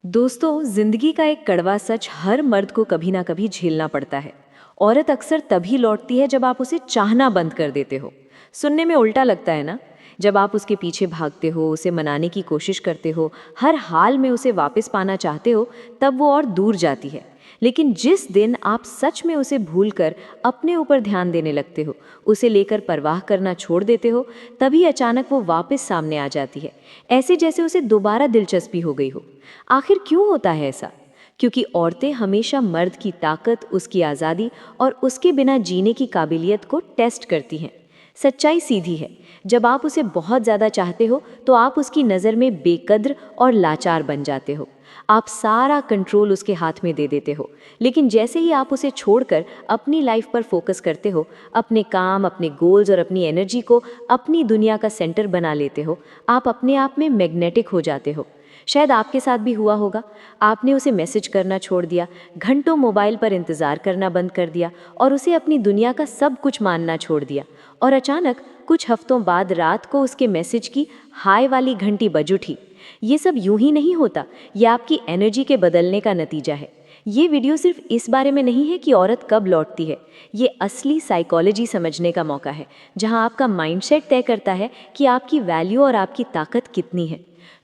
दोस्तों, जिंदगी का एक कड़वा सच हर मर्द को कभी ना कभी झेलना पड़ता है। औरत अक्सर तभी लौटती है जब आप उसे चाहना बंद कर देते हो। सुनने में उल्टा लगता है ना? जब आप उसके पीछे भागते हो, उसे मनाने की कोशिश करते हो, हर हाल में उसे वापस पाना चाहते हो, तब वो और दूर जाती है। लेकिन जिस दिन आप सच में उसे भूलकर अपने ऊपर ध्यान देने लगते हो, उसे लेकर परवाह करना छोड़ देते हो, तभी अचानक वो वापस सामने आ जाती है, ऐसे जैसे उसे दोबारा दिलचस्पी हो गई हो। आखिर क्यों होता है ऐसा? क्योंकि औरतें हमेशा मर्द की ताकत, उसकी आज़ादी और उसके बिना जीने की काबिलियत को टेस्ट करती हैं। सच्चाई सीधी है, जब आप उसे बहुत ज़्यादा चाहते हो तो आप उसकी नज़र में बेकद्र और लाचार बन जाते हो। आप सारा कंट्रोल उसके हाथ में दे देते हो। लेकिन जैसे ही आप उसे छोड़कर अपनी लाइफ पर फोकस करते हो, अपने काम, अपने गोल्स और अपनी एनर्जी को अपनी दुनिया का सेंटर बना लेते हो, आप अपने आप में मैग्नेटिक हो जाते हो। शायद आपके साथ भी हुआ होगा। आपने उसे मैसेज करना छोड़ दिया, घंटों मोबाइल पर इंतज़ार करना बंद कर दिया और उसे अपनी दुनिया का सब कुछ मानना छोड़ दिया। और अचानक कुछ हफ्तों बाद रात को उसके मैसेज की हाय वाली घंटी बज उठी। ये सब यूं ही नहीं होता, ये आपकी एनर्जी के बदलने का नतीजा है। ये वीडियो सिर्फ इस बारे में नहीं है कि औरत कब लौटती है। ये असली साइकोलॉजी समझने का मौका है, जहां आपका माइंडसेट तय करता है कि आपकी वैल्यू और आपकी ताकत कितनी है।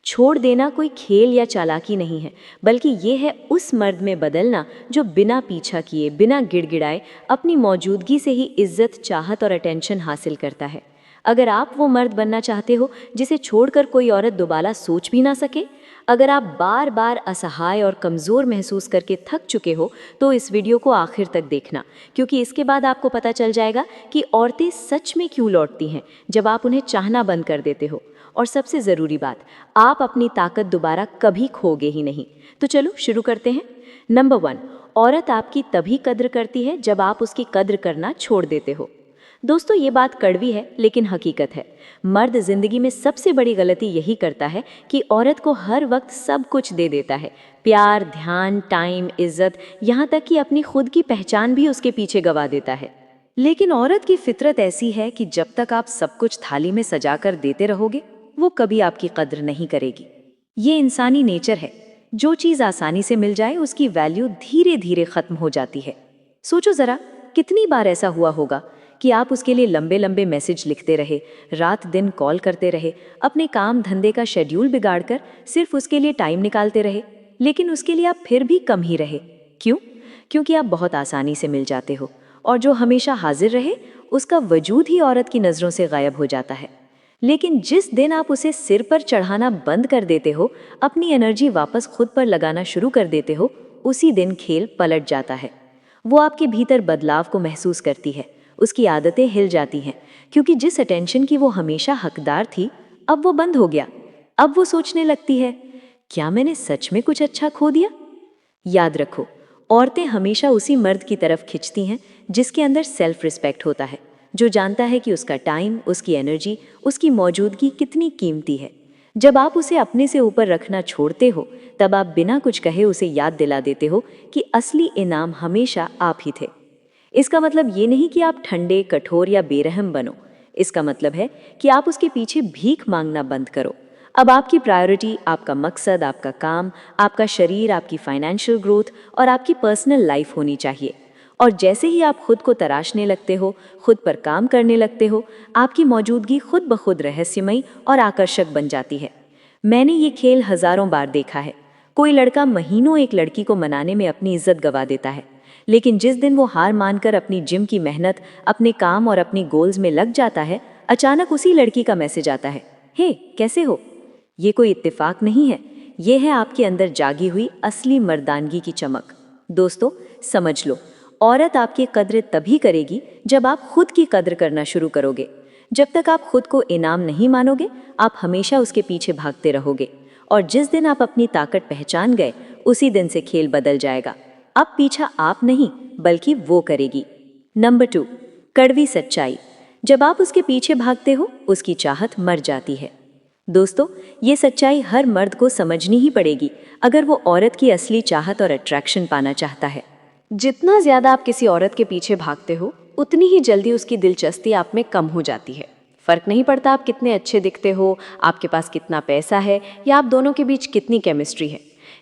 छोड़ देना कोई खेल या चालाकी नहीं है, बल्कि ये है उस मर्द में बदलना जो बिना पीछा किए, बिना गिड़गिड़ाए अपनी मौजूदगी से ही इज्जत, चाहत और अटेंशन हासिल करता है। अगर आप वो मर्द बनना चाहते हो जिसे छोड़कर कोई औरत दोबारा सोच भी ना सके, अगर आप बार बार असहाय और कमज़ोर महसूस करके थक चुके हो, तो इस वीडियो को आखिर तक देखना, क्योंकि इसके बाद आपको पता चल जाएगा कि औरतें सच में क्यों लौटती हैं जब आप उन्हें चाहना बंद कर देते हो। और सबसे ज़रूरी बात, आप अपनी ताकत दोबारा कभी खोगे ही नहीं। तो चलो शुरू करते हैं। नंबर 1, औरत आपकी तभी कद्र करती है जब आप उसकी कद्र करना छोड़ देते हो। दोस्तों, ये बात कड़वी है लेकिन हकीकत है। मर्द जिंदगी में सबसे बड़ी गलती यही करता है कि औरत को हर वक्त सब कुछ दे देता है। प्यार, ध्यान, टाइम, इज्जत, यहाँ तक कि अपनी खुद की पहचान भी उसके पीछे गवा देता है। लेकिन औरत की फितरत ऐसी है कि जब तक आप सब कुछ थाली में सजा कर देते रहोगे, वो कभी आपकी कद्र नहीं करेगी। ये इंसानी नेचर है। जो चीज़ आसानी से मिल जाए उसकी वैल्यू धीरे धीरे खत्म हो जाती है। सोचो ज़रा, कितनी बार ऐसा हुआ होगा कि आप उसके लिए लंबे लंबे मैसेज लिखते रहे, रात दिन कॉल करते रहे, अपने काम धंधे का शेड्यूल बिगाड़कर सिर्फ उसके लिए टाइम निकालते रहे, लेकिन उसके लिए आप फिर भी कम ही रहे। क्यों? क्योंकि आप बहुत आसानी से मिल जाते हो, और जो हमेशा हाजिर रहे उसका वजूद ही औरत की नज़रों से गायब हो जाता है। लेकिन जिस दिन आप उसे सिर पर चढ़ाना बंद कर देते हो, अपनी एनर्जी वापस खुद पर लगाना शुरू कर देते हो, उसी दिन खेल पलट जाता है। वो आपके भीतर बदलाव को महसूस करती है, उसकी आदतें हिल जाती हैं, क्योंकि जिस अटेंशन की वो हमेशा हकदार थी, अब वो बंद हो गया। अब वो सोचने लगती है, क्या मैंने सच में कुछ अच्छा खो दिया? याद रखो, औरतें हमेशा उसी मर्द की तरफ खिंचती हैं जिसके अंदर सेल्फ रिस्पेक्ट होता है, जो जानता है कि उसका टाइम, उसकी एनर्जी, उसकी मौजूदगी कितनी कीमती है। जब आप उसे अपने से ऊपर रखना छोड़ते हो, तब आप बिना कुछ कहे उसे याद दिला देते हो कि असली इनाम हमेशा आप ही थे। इसका मतलब ये नहीं कि आप ठंडे, कठोर या बेरहम बनो। इसका मतलब है कि आप उसके पीछे भीख मांगना बंद करो। अब आपकी प्रायोरिटी, आपका मकसद, आपका काम, आपका शरीर, आपकी फाइनेंशियल ग्रोथ और आपकी पर्सनल लाइफ होनी चाहिए। और जैसे ही आप खुद को तराशने लगते हो, खुद पर काम करने लगते हो, आपकी मौजूदगी खुद ब खुद रहस्यमयी और आकर्षक बन जाती है। मैंने ये खेल हजारों बार देखा है। कोई लड़का महीनों एक लड़की को मनाने में अपनी इज्जत गवा देता है, लेकिन जिस दिन वो हार मानकर अपनी जिम की मेहनत, अपने काम और अपनी गोल्स में लग जाता है, अचानक उसी लड़की का मैसेज आता है, हे कैसे हो? ये कोई इत्तेफाक नहीं है, ये है आपके अंदर जागी हुई असली मर्दानगी की चमक। दोस्तों, समझ लो, औरत आपकी कद्र तभी करेगी जब आप खुद की कद्र करना शुरू करोगे। जब तक आप खुद को इनाम नहीं मानोगे, आप हमेशा उसके पीछे भागते रहोगे। और जिस दिन आप अपनी ताकत पहचान गए, उसी दिन से खेल बदल जाएगा। अब पीछा आप नहीं, बल्कि वो करेगी। नंबर 2, कड़वी सच्चाई। जब आप उसके पीछे भागते हो, उसकी चाहत मर जाती है। दोस्तों, ये सच्चाई हर मर्द को समझनी ही पड़ेगी अगर वो औरत की असली चाहत और अट्रैक्शन पाना चाहता है। जितना ज़्यादा आप किसी औरत के पीछे भागते हो, उतनी ही जल्दी उसकी दिलचस्पी आप में कम हो जाती है। फ़र्क नहीं पड़ता आप कितने अच्छे दिखते हो, आपके पास कितना पैसा है या आप दोनों के बीच कितनी केमिस्ट्री है।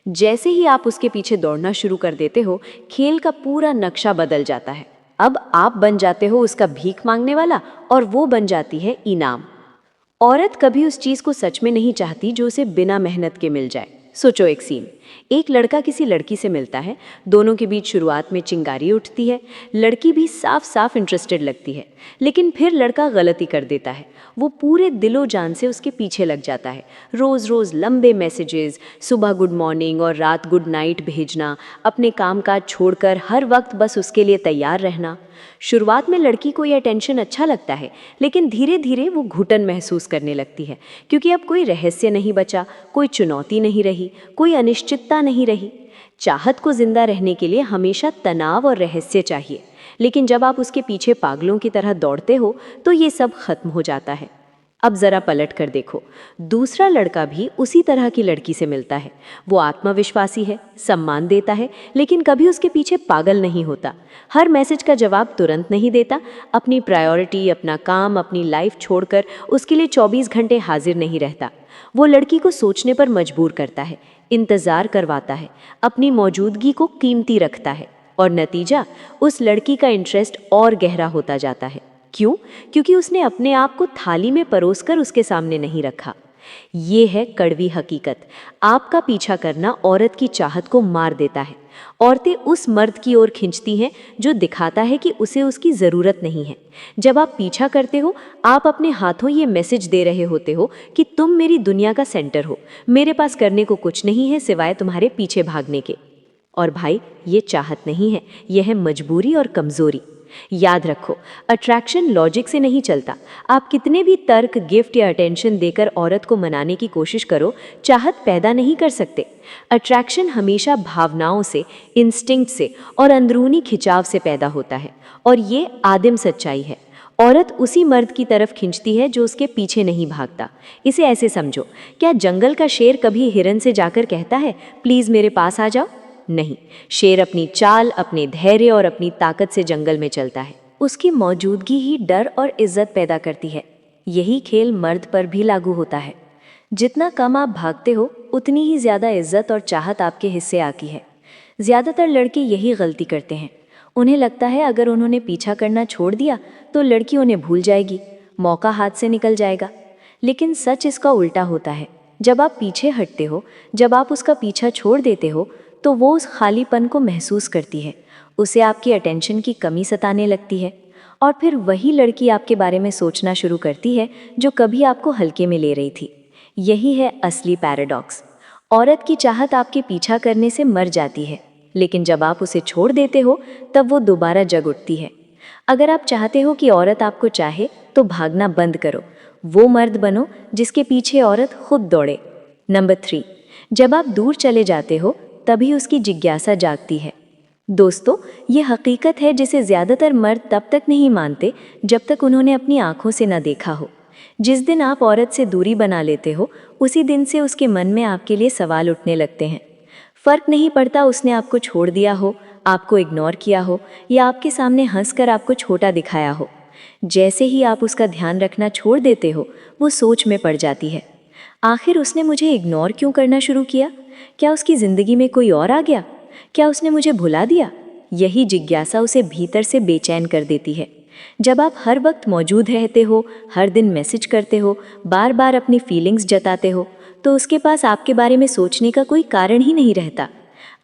जैसे ही आप उसके पीछे दौड़ना शुरू कर देते हो, खेल का पूरा नक्शा बदल जाता है। अब आप बन जाते हो उसका भीख मांगने वाला और वो बन जाती है इनाम। औरत कभी उस चीज को सच में नहीं चाहती जो उसे बिना मेहनत के मिल जाए। सोचो एक सीन, एक लड़का किसी लड़की से मिलता है, दोनों के बीच शुरुआत में चिंगारी उठती है, लड़की भी साफ साफ इंटरेस्टेड लगती है, लेकिन फिर लड़का गलती कर देता है। वो पूरे दिलो जान से उसके पीछे लग जाता है। रोज रोज लंबे मैसेजेस, सुबह गुड मॉर्निंग और रात गुड नाइट भेजना, अपने कामकाज छोड़कर हर वक्त बस उसके लिए तैयार रहना। शुरुआत में लड़की को यह टेंशन अच्छा लगता है, लेकिन धीरे धीरे वो घुटन महसूस करने लगती है, क्योंकि अब कोई रहस्य नहीं बचा, कोई चुनौती नहीं रही, कोई अनिश्चितता नहीं रही। चाहत को जिंदा रहने के लिए हमेशा तनाव और रहस्य चाहिए, लेकिन जब आप उसके पीछे पागलों की तरह दौड़ते हो तो ये सब खत्म हो जाता है। अब जरा पलट कर देखो, दूसरा लड़का भी उसी तरह की लड़की से मिलता है। वो आत्मविश्वासी है, सम्मान देता है, लेकिन कभी उसके पीछे पागल नहीं होता। हर मैसेज का जवाब तुरंत नहीं देता, अपनी प्रायोरिटी, अपना काम, अपनी लाइफ छोड़कर उसके लिए 24 घंटे हाजिर नहीं रहता। वो लड़की को सोचने पर मजबूर करता है, इंतजार करवाता है, अपनी मौजूदगी को कीमती रखता है, और नतीजा, उस लड़की का इंटरेस्ट और गहरा होता जाता है। क्यों? क्योंकि उसने अपने आप को थाली में परोसकर उसके सामने नहीं रखा। ये है कड़वी हकीकत। आपका पीछा करना औरत की चाहत को मार देता है। औरतें उस मर्द की ओर खींचती हैं जो दिखाता है कि उसे उसकी ज़रूरत नहीं है। जब आप पीछा करते हो, आप अपने हाथों ये मैसेज दे रहे होते हो कि तुम मेरी दुनिया का सेंटर हो, मेरे पास करने को कुछ नहीं है सिवाय तुम्हारे पीछे भागने के। और भाई, ये चाहत नहीं है, यह है मजबूरी और कमज़ोरी। याद रखो, अट्रैक्शन लॉजिक से नहीं चलता। आप कितने भी तर्क, गिफ्ट या अटेंशन देकर औरत को मनाने की कोशिश करो, चाहत पैदा नहीं कर सकते। अट्रैक्शन हमेशा भावनाओं से, इंस्टिंक्ट से और अंदरूनी खिंचाव से पैदा होता है, और ये आदिम सच्चाई है। औरत उसी मर्द की तरफ खींचती है जो उसके पीछे नहीं भागता। इसे ऐसे समझो, क्या जंगल का शेर कभी हिरन से जाकर कहता है, प्लीज़ मेरे पास आ जाओ? नहीं, शेर अपनी चाल, अपने धैर्य और अपनी ताकत से जंगल में चलता है। उसकी मौजूदगी ही डर और इज्जत पैदा करती है। यही खेल मर्द पर भी लागू होता है। जितना कम आप भागते हो, उतनी ही ज़्यादा इज्जत और चाहत आपके हिस्से आती है। ज़्यादातर लड़के यही गलती करते हैं। उन्हें लगता है अगर उन्होंने पीछा करना छोड़ दिया तो लड़की उन्हें भूल जाएगी, मौका हाथ से निकल जाएगा। लेकिन सच इसका उल्टा होता है। जब आप पीछे हटते हो, जब आप उसका पीछा छोड़ देते हो, तो वो उस खालीपन को महसूस करती है। उसे आपकी अटेंशन की कमी सताने लगती है, और फिर वही लड़की आपके बारे में सोचना शुरू करती है जो कभी आपको हल्के में ले रही थी। यही है असली पैराडॉक्स। औरत की चाहत आपके पीछा करने से मर जाती है, लेकिन जब आप उसे छोड़ देते हो तब वो दोबारा जग उठती है। अगर आप चाहते हो कि औरत आपको चाहे, तो भागना बंद करो। वो मर्द बनो जिसके पीछे औरत खुद दौड़े। नंबर 3, जब आप दूर चले जाते हो तभी उसकी जिज्ञासा जागती है। दोस्तों, ये हकीकत है जिसे ज़्यादातर मर्द तब तक नहीं मानते जब तक उन्होंने अपनी आंखों से न देखा हो। जिस दिन आप औरत से दूरी बना लेते हो, उसी दिन से उसके मन में आपके लिए सवाल उठने लगते हैं। फ़र्क नहीं पड़ता उसने आपको छोड़ दिया हो, आपको इग्नोर किया हो, या आपके सामने हंसकर आपको छोटा दिखाया हो। जैसे ही आप उसका ध्यान रखना छोड़ देते हो, वो सोच में पड़ जाती है, आखिर उसने मुझे इग्नोर क्यों करना शुरू किया? क्या उसकी ज़िंदगी में कोई और आ गया? क्या उसने मुझे भुला दिया? यही जिज्ञासा उसे भीतर से बेचैन कर देती है। जब आप हर वक्त मौजूद रहते हो, हर दिन मैसेज करते हो, बार बार अपनी फीलिंग्स जताते हो, तो उसके पास आपके बारे में सोचने का कोई कारण ही नहीं रहता।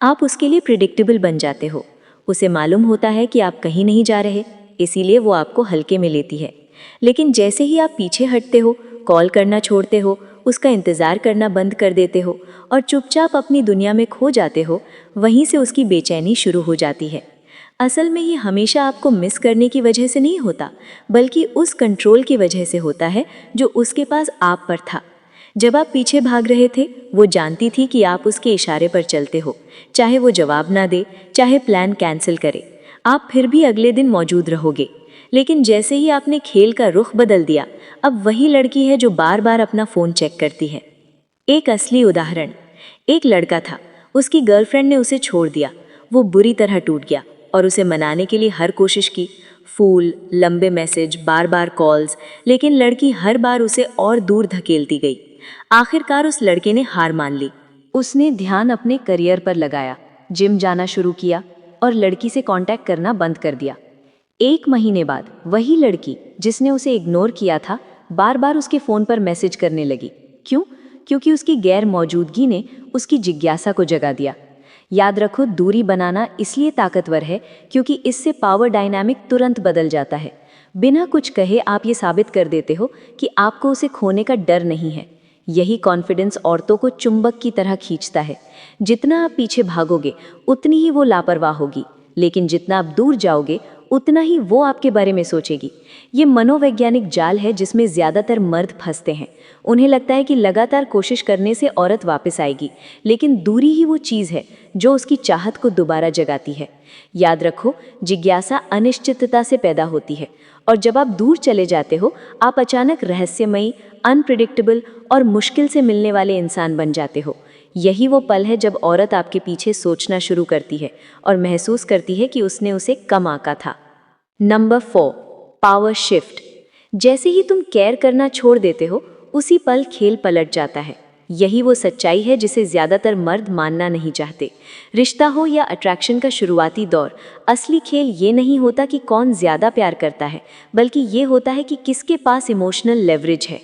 आप उसके लिए प्रिडिक्टेबल बन जाते हो। उसे मालूम होता है कि आप कहीं नहीं जा रहे, इसीलिए वो आपको हल्के में लेती है। लेकिन जैसे ही आप पीछे हटते हो, कॉल करना छोड़ते हो, उसका इंतज़ार करना बंद कर देते हो और चुपचाप अपनी दुनिया में खो जाते हो, वहीं से उसकी बेचैनी शुरू हो जाती है। असल में ये हमेशा आपको मिस करने की वजह से नहीं होता, बल्कि उस कंट्रोल की वजह से होता है जो उसके पास आप पर था। जब आप पीछे भाग रहे थे, वो जानती थी कि आप उसके इशारे पर चलते हो। चाहे वो जवाब ना दे, चाहे प्लान कैंसिल करे, आप फिर भी अगले दिन मौजूद रहोगे। लेकिन जैसे ही आपने खेल का रुख बदल दिया, अब वही लड़की है जो बार बार अपना फ़ोन चेक करती है। एक असली उदाहरण, एक लड़का था, उसकी गर्लफ्रेंड ने उसे छोड़ दिया। वो बुरी तरह टूट गया और उसे मनाने के लिए हर कोशिश की, फूल, लंबे मैसेज, बार बार कॉल्स, लेकिन लड़की हर बार उसे और दूर धकेलती गई। आखिरकार उस लड़के ने हार मान ली। उसने ध्यान अपने करियर पर लगाया, जिम जाना शुरू किया और लड़की से कांटेक्ट करना बंद कर दिया। 1 महीने बाद वही लड़की जिसने उसे इग्नोर किया था बार बार उसके फ़ोन पर मैसेज करने लगी। क्यों? क्योंकि उसकी गैर मौजूदगी ने उसकी जिज्ञासा को जगा दिया। याद रखो, दूरी बनाना इसलिए ताकतवर है क्योंकि इससे पावर डायनामिक तुरंत बदल जाता है। बिना कुछ कहे आप ये साबित कर देते हो कि आपको उसे खोने का डर नहीं है। यही कॉन्फिडेंस औरतों को चुंबक की तरह खींचता है। जितना आप पीछे भागोगे उतनी ही वो लापरवाह होगी, लेकिन जितना आप दूर जाओगे उतना ही वो आपके बारे में सोचेगी। ये मनोवैज्ञानिक जाल है जिसमें ज़्यादातर मर्द फंसते हैं। उन्हें लगता है कि लगातार कोशिश करने से औरत वापस आएगी, लेकिन दूरी ही वो चीज़ है जो उसकी चाहत को दोबारा जगाती है। याद रखो, जिज्ञासा अनिश्चितता से पैदा होती है, और जब आप दूर चले जाते हो आप अचानक रहस्यमयी, अनप्रिडिक्टेबल और मुश्किल से मिलने वाले इंसान बन जाते हो। यही वो पल है जब औरत आपके पीछे सोचना शुरू करती है और महसूस करती है कि उसने उसे कम आंका था। Number 4, power shift. जैसे ही तुम केयर करना छोड़ देते हो उसी पल खेल पलट जाता है। यही वो सच्चाई है जिसे ज़्यादातर मर्द मानना नहीं चाहते। रिश्ता हो या अट्रैक्शन का शुरुआती दौर, असली खेल ये नहीं होता कि कौन ज़्यादा प्यार करता है, बल्कि ये होता है कि किसके पास इमोशनल लेवरेज है।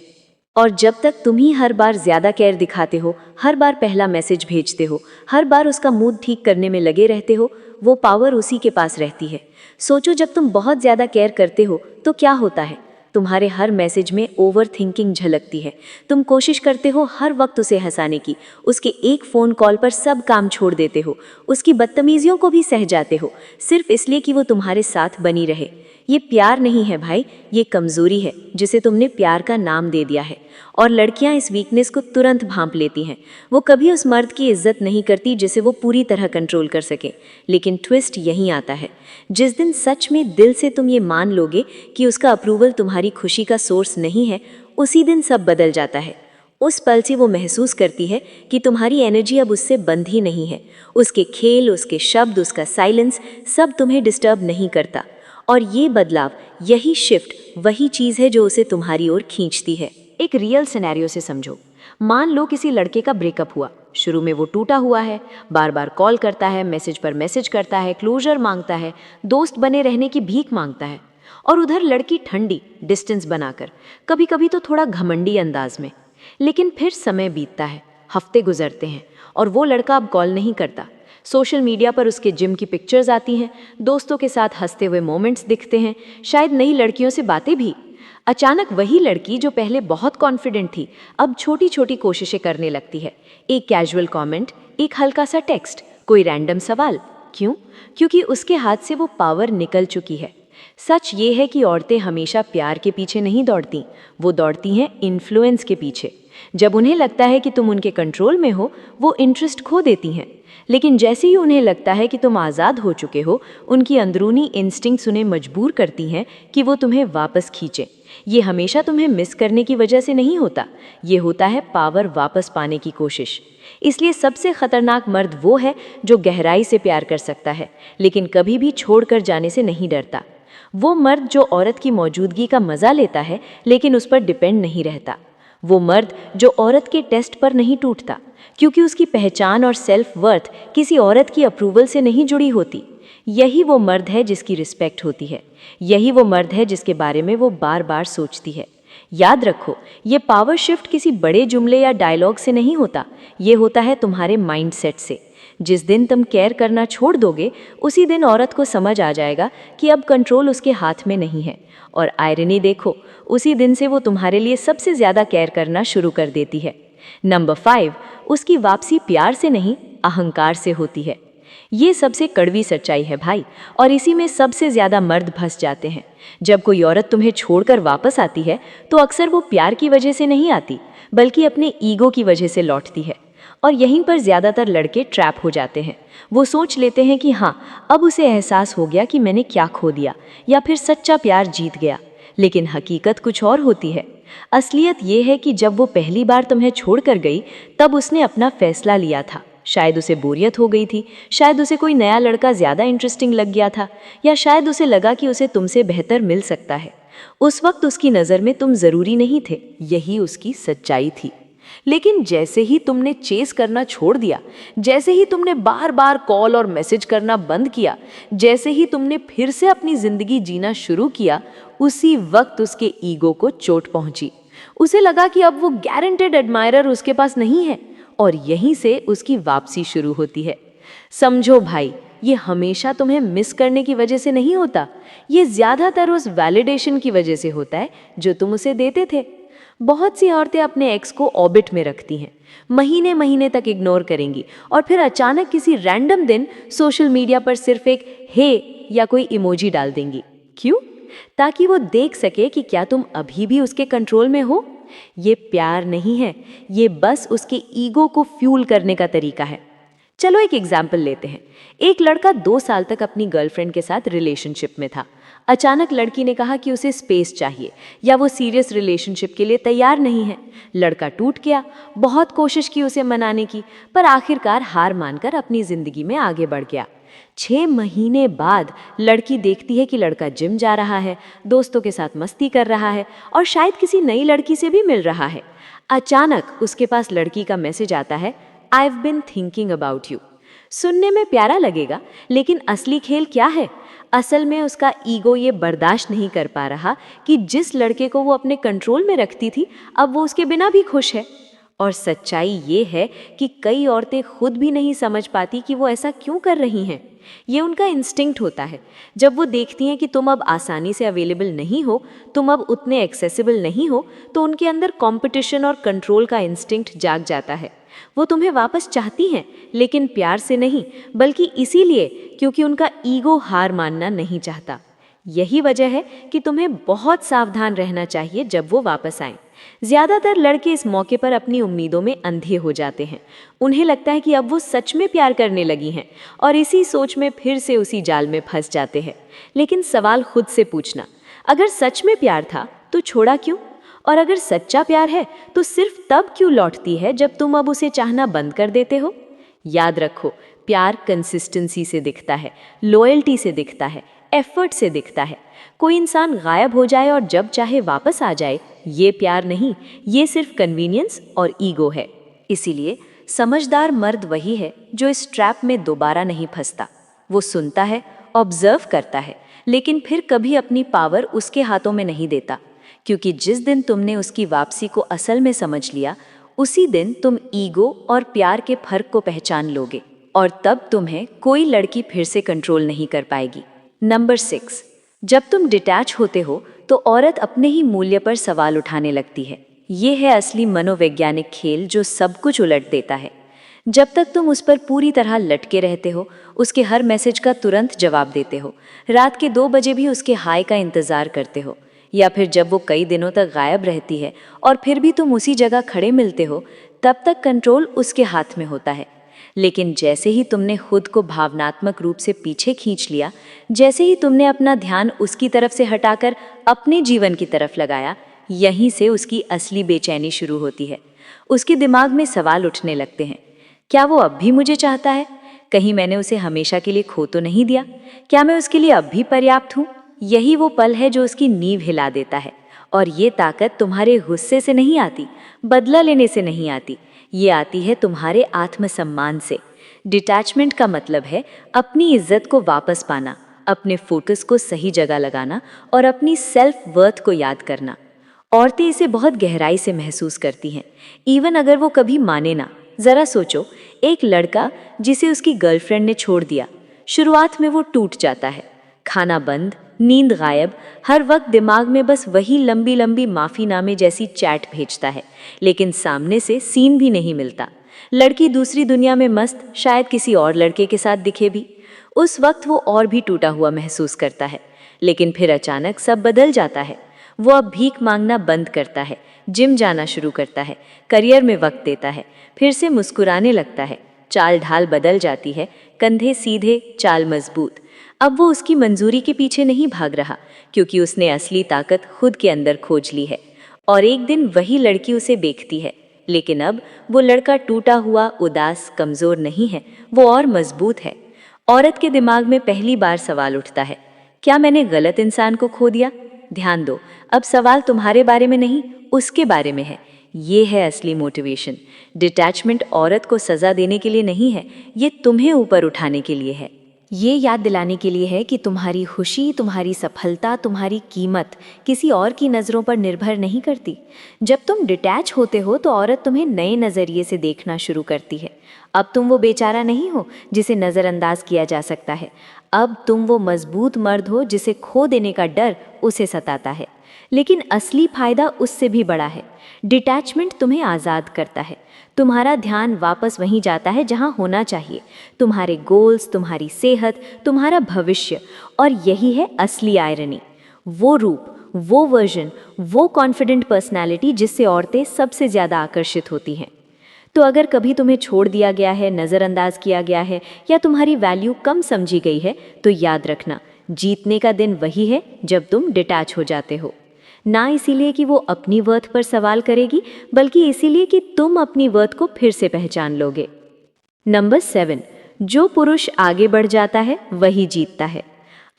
और जब तक तुम ही हर बार ज़्यादा केयर दिखाते हो, हर बार पहला मैसेज भेजते हो, हर बार उसका मूड ठीक करने में लगे रहते हो, वो पावर उसी के पास रहती है। सोचो, जब तुम बहुत ज़्यादा केयर करते हो तो क्या होता है? तुम्हारे हर मैसेज में ओवर थिंकिंग झलकती है। तुम कोशिश करते हो हर वक्त उसे हंसाने की, उसके एक फ़ोन कॉल पर सब काम छोड़ देते हो, उसकी बदतमीजियों को भी सह जाते हो, सिर्फ इसलिए कि वो तुम्हारे साथ बनी रहे। ये प्यार नहीं है भाई, ये कमज़ोरी है जिसे तुमने प्यार का नाम दे दिया है। और लड़कियां इस वीकनेस को तुरंत भांप लेती हैं। वो कभी उस मर्द की इज्जत नहीं करती जिसे वो पूरी तरह कंट्रोल कर सके। लेकिन ट्विस्ट यहीं आता है, जिस दिन सच में दिल से तुम ये मान लोगे कि उसका अप्रूवल तुम्हारी खुशी का सोर्स नहीं है, उसी दिन सब बदल जाता है। उस पल से वो महसूस करती है कि तुम्हारी एनर्जी अब उससे बंद ही नहीं है। उसके खेल, उसके शब्द, उसका साइलेंस सब तुम्हें डिस्टर्ब नहीं करता। और ये बदलाव, यही शिफ्ट वही चीज़ है जो उसे तुम्हारी ओर खींचती है। एक रियल सिनेरियो से समझो। मान लो किसी लड़के का ब्रेकअप हुआ। शुरू में वो टूटा हुआ है, बार बार कॉल करता है, मैसेज पर मैसेज करता है, क्लोजर मांगता है, दोस्त बने रहने की भीख मांगता है। और उधर लड़की ठंडी, डिस्टेंस बनाकर, कभी कभी तो थोड़ा घमंडी अंदाज में। लेकिन फिर समय बीतता है, हफ्ते गुजरते हैं और वो लड़का अब कॉल नहीं करता। सोशल मीडिया पर उसके जिम की पिक्चर्स आती हैं, दोस्तों के साथ हंसते हुए मोमेंट्स दिखते हैं, शायद नई लड़कियों से बातें भी। अचानक वही लड़की जो पहले बहुत कॉन्फिडेंट थी, अब छोटी छोटी कोशिशें करने लगती है। एक कैजुअल कमेंट, एक हल्का सा टेक्स्ट, कोई रैंडम सवाल। क्यों? क्योंकि उसके हाथ से वो पावर निकल चुकी है। सच ये है कि औरतें हमेशा प्यार के पीछे नहीं दौड़ती, वो दौड़ती हैं इन्फ्लुएंस के पीछे। जब उन्हें लगता है कि तुम उनके कंट्रोल में हो, वो इंटरेस्ट खो देती हैं। लेकिन जैसे ही उन्हें लगता है कि तुम आज़ाद हो चुके हो, उनकी अंदरूनी इंस्टिंक्ट्स उन्हें मजबूर करती हैं कि वो तुम्हें वापस खींचें। ये हमेशा तुम्हें मिस करने की वजह से नहीं होता, ये होता है पावर वापस पाने की कोशिश। इसलिए सबसे खतरनाक मर्द वो है जो गहराई से प्यार कर सकता है, लेकिन कभी भी छोड़कर जाने से नहीं डरता। वो मर्द जो औरत की मौजूदगी का मज़ा लेता है, लेकिन उस पर डिपेंड नहीं रहता। वो मर्द जो औरत के टेस्ट पर नहीं टूटता, क्योंकि उसकी पहचान और सेल्फ वर्थ किसी औरत की अप्रूवल से नहीं जुड़ी होती। यही वो मर्द है जिसकी रिस्पेक्ट होती है। यही वो मर्द है जिसके बारे में वो बार बार सोचती है। याद रखो, ये पावर शिफ्ट किसी बड़े जुमले या डायलॉग से नहीं होता, ये होता है तुम्हारे माइंडसेट से। जिस दिन तुम केयर करना छोड़ दोगे, उसी दिन औरत को समझ आ जाएगा कि अब कंट्रोल उसके हाथ में नहीं है। और आयरनी देखो, उसी दिन से वो तुम्हारे लिए सबसे ज़्यादा केयर करना शुरू कर देती है। नंबर 5, उसकी वापसी प्यार से नहीं, अहंकार से होती है। ये सबसे कड़वी सच्चाई है भाई, और इसी में सबसे ज़्यादा मर्द फंस जाते हैं। जब कोई औरत तुम्हें छोड़कर वापस आती है तो अक्सर वो प्यार की वजह से नहीं आती, बल्कि अपने ईगो की वजह से लौटती है। और यहीं पर ज़्यादातर लड़के ट्रैप हो जाते हैं। वो सोच लेते हैं कि हाँ, अब उसे एहसास हो गया कि मैंने क्या खो दिया, या फिर सच्चा प्यार जीत गया। लेकिन हकीकत कुछ और होती है। असलियत ये है कि जब वो पहली बार तुम्हें छोड़कर गई, तब उसने अपना फैसला लिया था। शायद उसे बोरियत हो गई थी, शायद उसे कोई नया लड़का ज़्यादा इंटरेस्टिंग लग गया था, या शायद उसे लगा कि उसे तुमसे बेहतर मिल सकता है। उस वक्त उसकी नज़र में तुम ज़रूरी नहीं थे, यही उसकी सच्चाई थी। लेकिन जैसे ही तुमने चेस करना छोड़ दिया, जैसे ही तुमने बार बार कॉल और मैसेज करना बंद किया, जैसे ही तुमने फिर से अपनी जिंदगी जीना शुरू किया, उसी वक्त उसके ईगो को चोट पहुंची। उसे लगा कि अब वो गारंटेड एडमायरर उसके पास नहीं है, और यहीं से उसकी वापसी शुरू होती है। समझो भाई, ये हमेशा तुम्हें मिस करने की वजह से नहीं होता, ये ज्यादातर उस वैलिडेशन की वजह से होता है जो तुम उसे देते थे। बहुत सी औरतें अपने एक्स को ऑर्बिट में रखती हैं, महीने महीने तक इग्नोर करेंगी, और फिर अचानक किसी रैंडम दिन सोशल मीडिया पर सिर्फ एक हे या कोई इमोजी डाल देंगी। क्यों? ताकि वो देख सके कि क्या तुम अभी भी उसके कंट्रोल में हो। ये प्यार नहीं है, ये बस उसके ईगो को फ्यूल करने का तरीका है। चलो एक एग्जाम्पल लेते हैं। एक लड़का 2 साल तक अपनी गर्लफ्रेंड के साथ रिलेशनशिप में था। अचानक लड़की ने कहा कि उसे स्पेस चाहिए, या वो सीरियस रिलेशनशिप के लिए तैयार नहीं है। लड़का टूट गया, बहुत कोशिश की उसे मनाने की, पर आखिरकार हार मानकर अपनी जिंदगी में आगे बढ़ गया। 6 महीने बाद लड़की देखती है कि लड़का जिम जा रहा है, दोस्तों के साथ मस्ती कर रहा है, और शायद किसी नई लड़की से भी मिल रहा है। अचानक उसके पास लड़की का मैसेज आता है, I've been thinking about you। सुनने में प्यारा लगेगा, लेकिन असली खेल क्या है? असल में उसका ईगो ये बर्दाश्त नहीं कर पा रहा कि जिस लड़के को वो अपने कंट्रोल में रखती थी, अब वो उसके बिना भी खुश है। और सच्चाई ये है कि कई औरतें खुद भी नहीं समझ पाती कि वो ऐसा क्यों कर रही हैं। ये उनका इंस्टिंक्ट होता है। जब वो देखती हैं कि तुम अब आसानी से अवेलेबल नहीं हो, तुम अब उतने एक्सेसिबल नहीं हो, तो उनके अंदर कंपटीशन और कंट्रोल का इंस्टिंक्ट जाग जाता है। वो तुम्हें वापस चाहती हैं, लेकिन प्यार से नहीं, बल्कि इसीलिए क्योंकि उनका ईगो हार मानना नहीं चाहता। यही वजह है कि तुम्हें बहुत सावधान रहना चाहिए जब वो वापस आएं। ज्यादातर लड़के इस मौके पर अपनी उम्मीदों में अंधे हो जाते हैं। उन्हें लगता है कि अब वो सच में प्यार करने लगी हैं, और इसी सोच में फिर से उसी जाल में फंस जाते हैं। लेकिन सवाल खुद से पूछना, अगर सच में प्यार था तो छोड़ा क्यों? और अगर सच्चा प्यार है तो सिर्फ तब क्यों लौटती है जब तुम अब उसे चाहना बंद कर देते हो? याद रखो, प्यार कंसिस्टेंसी से दिखता है, लॉयल्टी से दिखता है, एफर्ट से दिखता है। कोई इंसान गायब हो जाए और जब चाहे वापस आ जाए, ये प्यार नहीं, ये सिर्फ कन्वीनियंस और ईगो है। इसीलिए समझदार मर्द वही है जो इस ट्रैप में दोबारा नहीं फंसता। वो सुनता है, ऑब्जर्व करता है, लेकिन फिर कभी अपनी पावर उसके हाथों में नहीं देता। क्योंकि जिस दिन तुमने उसकी वापसी को असल में समझ लिया, उसी दिन तुम ईगो और प्यार के फर्क को पहचान लोगे, और तब तुम्हें कोई लड़की फिर से कंट्रोल नहीं कर पाएगी। नंबर 6, जब तुम डिटैच होते हो तो औरत अपने ही मूल्य पर सवाल उठाने लगती है। ये है असली मनोवैज्ञानिक खेल जो सब कुछ उलट देता है। जब तक तुम उस पर पूरी तरह लटके रहते हो, उसके हर मैसेज का तुरंत जवाब देते हो, रात के 2 बजे भी उसके हाय का इंतजार करते हो, या फिर जब वो कई दिनों तक गायब रहती है और फिर भी तुम उसी जगह खड़े मिलते हो, तब तक कंट्रोल उसके हाथ में होता है। लेकिन जैसे ही तुमने खुद को भावनात्मक रूप से पीछे खींच लिया, जैसे ही तुमने अपना ध्यान उसकी तरफ से हटाकर अपने जीवन की तरफ लगाया, यहीं से उसकी असली बेचैनी शुरू होती है। उसके दिमाग में सवाल उठने लगते हैं, क्या वो अब भी मुझे चाहता है? कहीं मैंने उसे हमेशा के लिए खो तो नहीं दिया? क्या मैं उसके लिए अब भी पर्याप्त हूँ? यही वो पल है जो उसकी नींव हिला देता है। और ये ताकत तुम्हारे गुस्से से नहीं आती, बदला लेने से नहीं आती, ये आती है तुम्हारे आत्मसम्मान से। डिटैचमेंट का मतलब है अपनी इज्जत को वापस पाना, अपने फोकस को सही जगह लगाना और अपनी सेल्फ वर्थ को याद करना। औरतें इसे बहुत गहराई से महसूस करती हैं, इवन अगर वो कभी माने ना। जरा सोचो, एक लड़का जिसे उसकी गर्लफ्रेंड ने छोड़ दिया, शुरुआत में वो टूट जाता है। खाना बंद, नींद गायब, हर वक्त दिमाग में बस वही लंबी लंबी माफीनामे जैसी चैट भेजता है, लेकिन सामने से सीन भी नहीं मिलता। लड़की दूसरी दुनिया में मस्त, शायद किसी और लड़के के साथ दिखे भी। उस वक्त वो और भी टूटा हुआ महसूस करता है। लेकिन फिर अचानक सब बदल जाता है। वो अब भीख मांगना बंद करता है, जिम जाना शुरू करता है, करियर में वक्त देता है, फिर से मुस्कुराने लगता है। चाल ढाल बदल जाती है, कंधे सीधे, चाल मजबूत। अब वो उसकी मंजूरी के पीछे नहीं भाग रहा, क्योंकि उसने असली ताकत खुद के अंदर खोज ली है। और एक दिन वही लड़की उसे देखती है, लेकिन अब वो लड़का टूटा हुआ, उदास, कमजोर नहीं है, वो और मजबूत है। औरत के दिमाग में पहली बार सवाल उठता है, क्या मैंने गलत इंसान को खो दिया? ध्यान दो, अब सवाल तुम्हारे बारे में नहीं, उसके बारे में है। ये है असली मोटिवेशन। डिटैचमेंट औरत को सज़ा देने के लिए नहीं है, ये तुम्हें ऊपर उठाने के लिए है। ये याद दिलाने के लिए है कि तुम्हारी खुशी, तुम्हारी सफलता, तुम्हारी कीमत किसी और की नज़रों पर निर्भर नहीं करती। जब तुम डिटैच होते हो तो औरत तुम्हें नए नज़रिए से देखना शुरू करती है। अब तुम वो बेचारा नहीं हो जिसे नज़रअंदाज किया जा सकता है। अब तुम वो मजबूत मर्द हो जिसे खो देने का डर उसे सताता है। लेकिन असली फायदा उससे भी बड़ा है। डिटैचमेंट तुम्हें आज़ाद करता है। तुम्हारा ध्यान वापस वहीं जाता है जहां होना चाहिए, तुम्हारे गोल्स, तुम्हारी सेहत, तुम्हारा भविष्य। और यही है असली आयरनी, वो रूप, वो वर्जन, वो कॉन्फिडेंट पर्सनैलिटी जिससे औरतें सबसे ज़्यादा आकर्षित होती हैं। तो अगर कभी तुम्हें छोड़ दिया गया है, नज़रअंदाज किया गया है या तुम्हारी वैल्यू कम समझी गई है, तो याद रखना, जीतने का दिन वही है जब तुम डिटैच हो जाते हो। ना इसीलिए कि वो अपनी वर्थ पर सवाल करेगी, बल्कि इसीलिए कि तुम अपनी वर्थ को फिर से पहचान लोगे। नंबर 7, जो पुरुष आगे बढ़ जाता है वही जीतता है।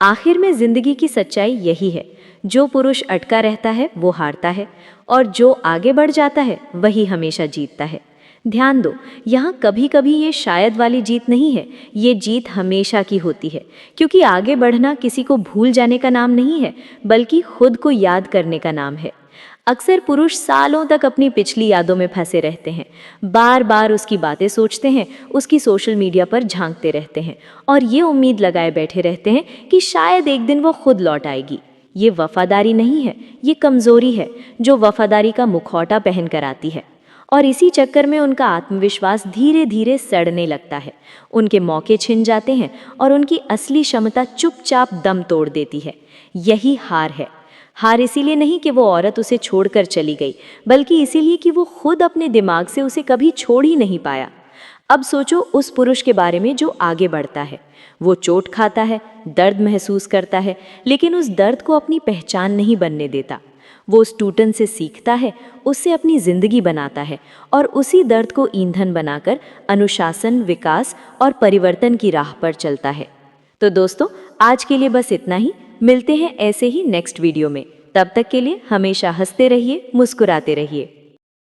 आखिर में जिंदगी की सच्चाई यही है, जो पुरुष अटका रहता है वो हारता है और जो आगे बढ़ जाता है वही हमेशा जीतता है। ध्यान दो, यहाँ कभी कभी ये शायद वाली जीत नहीं है, ये जीत हमेशा की होती है। क्योंकि आगे बढ़ना किसी को भूल जाने का नाम नहीं है, बल्कि खुद को याद करने का नाम है। अक्सर पुरुष सालों तक अपनी पिछली यादों में फंसे रहते हैं, बार बार उसकी बातें सोचते हैं, उसकी सोशल मीडिया पर झांकते रहते हैं और ये उम्मीद लगाए बैठे रहते हैं कि शायद एक दिन वो खुद लौट आएगी। ये वफादारी नहीं है, ये कमज़ोरी है जो वफादारी का मुखौटा पहन कर आती है। और इसी चक्कर में उनका आत्मविश्वास धीरे धीरे सड़ने लगता है, उनके मौके छिन जाते हैं और उनकी असली क्षमता चुपचाप दम तोड़ देती है। यही हार है। हार इसीलिए नहीं कि वो औरत उसे छोड़कर चली गई, बल्कि इसीलिए कि वो खुद अपने दिमाग से उसे कभी छोड़ ही नहीं पाया। अब सोचो उस पुरुष के बारे में जो आगे बढ़ता है। वो चोट खाता है, दर्द महसूस करता है, लेकिन उस दर्द को अपनी पहचान नहीं बनने देता। वो उस टूटन से सीखता है, उससे अपनी जिंदगी बनाता है और उसी दर्द को ईंधन बनाकर अनुशासन, विकास और परिवर्तन की राह पर चलता है। तो दोस्तों, आज के लिए बस इतना ही। मिलते हैं ऐसे ही नेक्स्ट वीडियो में। तब तक के लिए हमेशा हंसते रहिए, मुस्कुराते रहिए।